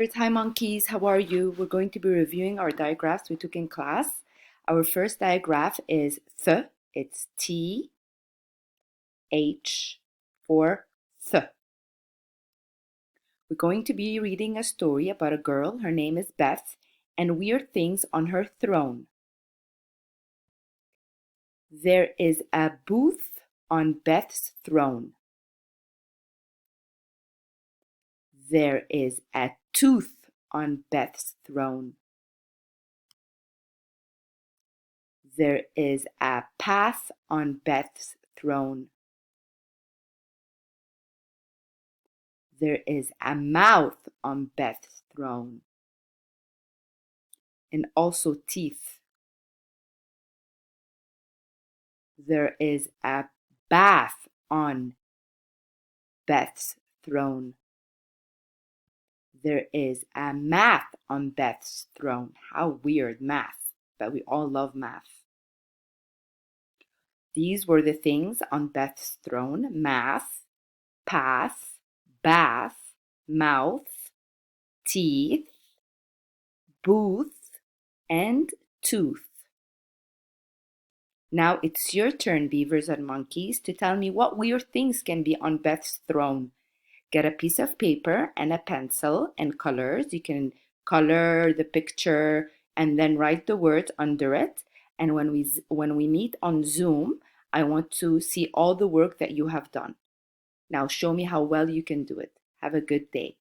Hi monkeys, how are you? We're going to be reviewing our diagraphs we took in class. Our first diagraph is th. It's T, H for th. We're going to be reading a story about a girl. Her name is Beth, and weird things on her throne. There is a booth on Beth's throne. There is a tooth on Beth's throne. There is a path on Beth's throne. There is a mouth on Beth's throne, and also teeth. There is a bath on Beth's throne. There is a math on Beth's throne. How weird, math, but we all love math. These were the things on Beth's throne: math, path, bath, mouth, teeth, booth, and tooth. Now it's your turn, beavers and monkeys, to tell me what weird things can be on Beth's throne. Get a piece of paper and a pencil and colors. You can color the picture and then write the words under it. And when we meet on Zoom, I want to see all the work that you have done. Now show me how well you can do it. Have a good day.